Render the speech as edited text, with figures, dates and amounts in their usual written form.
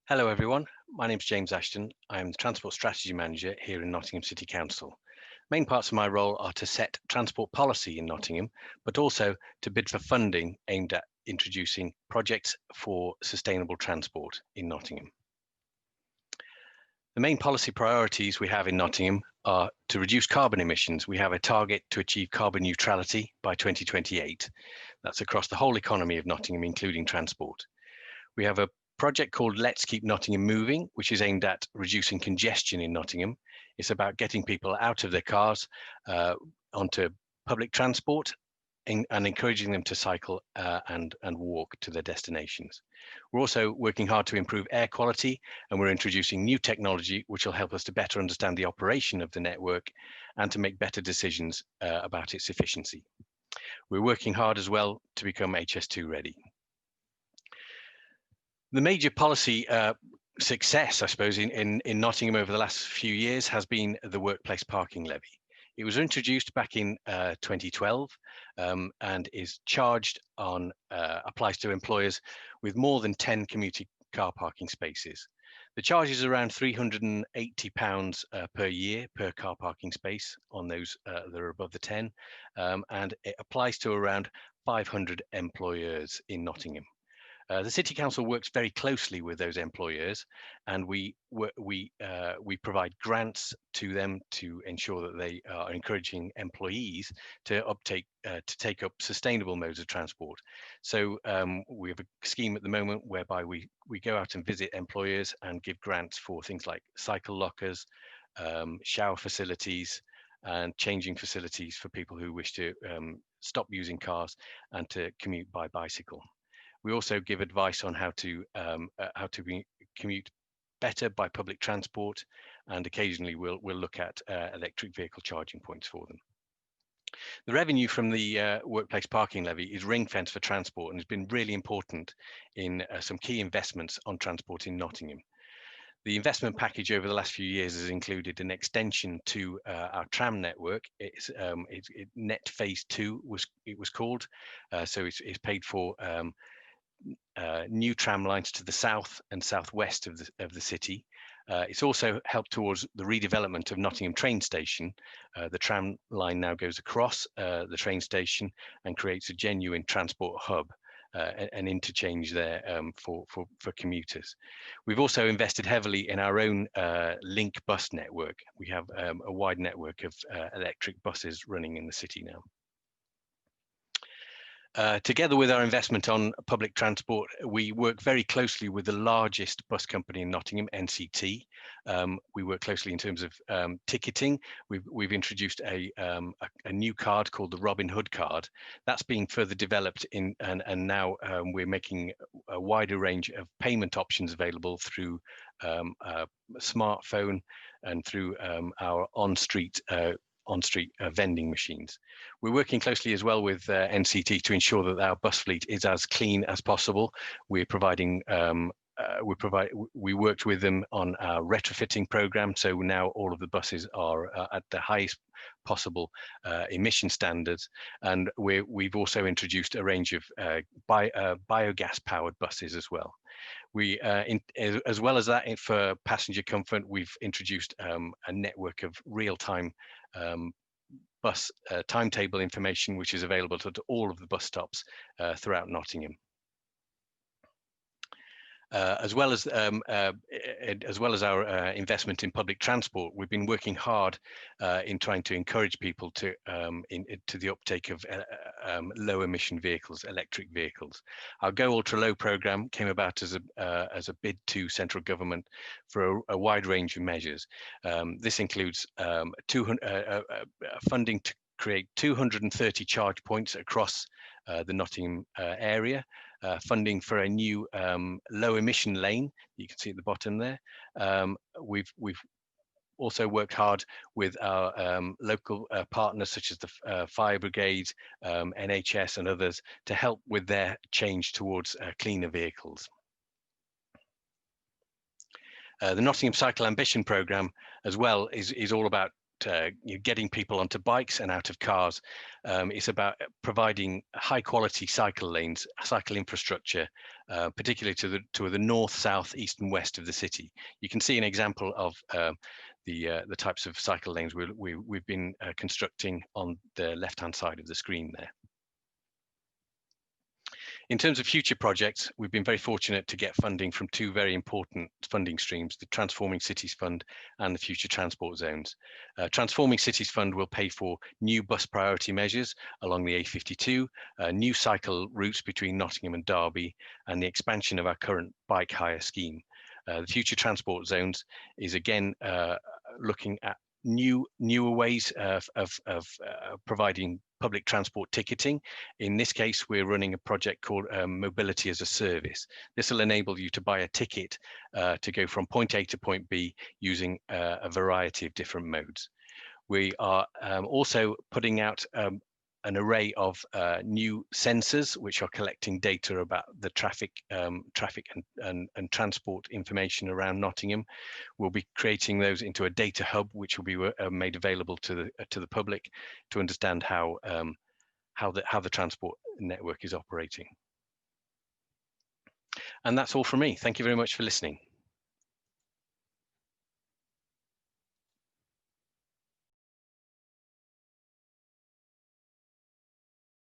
Hello everyone, my name's James Ashton. I'm the Transport Strategy Manager here in Nottingham City Council. Main parts of my role are to set transport policy in Nottingham, but also to bid for funding aimed at introducing projects for sustainable transport in Nottingham. The main policy priorities we have in Nottingham are to reduce carbon emissions. We have a target to achieve carbon neutrality by 2028. That's across the whole economy of Nottingham, including transport. We have a project called Let's Keep Nottingham Moving, which is aimed at reducing congestion in Nottingham. It's about getting people out of their cars onto public transport and encouraging them to cycle and walk to their destinations. We're also working hard to improve air quality, and we're introducing new technology which will help us to better understand the operation of the network and to make better decisions about its efficiency. We're working hard as well to become HS2 ready. The major policy success, I suppose, in Nottingham over the last few years has been the workplace parking levy. It was introduced back in 2012 and is charged on, applies to employers with more than 10 community car parking spaces. The charge is around £380 per year per car parking space on those that are above the 10, and it applies to around 500 employers in Nottingham. The City Council works very closely with those employers, and we provide grants to them to ensure that they are encouraging employees to take up sustainable modes of transport. So we have a scheme at the moment whereby we go out and visit employers and give grants for things like cycle lockers, shower facilities, and changing facilities for people who wish to stop using cars and to commute by bicycle. We also give advice on how to commute better by public transport, and occasionally we'll look at electric vehicle charging points for them. The revenue from the workplace parking levy is ring-fenced for transport and has been really important in some key investments on transport in Nottingham. The investment package over the last few years has included an extension to our tram network. Net Phase 2 was called, so it's paid for new tram lines to the south and southwest of the city. It's also helped towards the redevelopment of Nottingham train station. The tram line now goes across the train station and creates a genuine transport hub, an interchange there for commuters. We've also invested heavily in our own link bus network. We have a wide network of electric buses running in the city now. Together with our investment on public transport, we work very closely with the largest bus company in Nottingham, NCT. We work closely in terms of ticketing. We've introduced a new card called the Robin Hood card. That's being further developed and now we're making a wider range of payment options available through a smartphone and through our on-street vending machines. We're working closely as well with NCT to ensure that our bus fleet is as clean as possible. We're providing we worked with them on our retrofitting program, so now all of the buses are at the highest possible emission standards, and we've also introduced a range of biogas powered buses as well. As well as that, for passenger comfort, we've introduced a network of real-time bus timetable information, which is available to all of the bus stops throughout Nottingham. As well as our investment in public transport, we've been working hard in trying to encourage people to the uptake of low emission vehicles, electric vehicles. Our Go Ultra Low program came about as a bid to central government for a wide range of measures. This includes funding to create 230 charge points across the Nottingham area, funding for a new low emission lane you can see at the bottom there. We've also worked hard with our local partners such as the Fire Brigade, NHS and others to help with their change towards cleaner vehicles. The Nottingham Cycle Ambition programme as well is all about getting people onto bikes and out of cars. It's about providing high quality cycle lanes, cycle infrastructure, particularly to the north, south, east and west of the city. You can see an example of the types of cycle lanes we've been constructing on the left-hand side of the screen there. In terms of future projects, we've been very fortunate to get funding from two very important funding streams, the Transforming Cities Fund and the Future Transport Zones. Transforming Cities Fund will pay for new bus priority measures along the A52, new cycle routes between Nottingham and Derby, and the expansion of our current bike hire scheme. The Future Transport Zones is again looking at newer ways of providing public transport ticketing. In this case, we're running a project called Mobility as a Service. This will enable you to buy a ticket to go from point A to point B using a variety of different modes. We are also putting out an array of new sensors which are collecting data about the traffic and transport information around Nottingham. We'll be creating those into a data hub which will be made available to the public to understand how the transport network is operating. And that's all from me. Thank you very much for listening.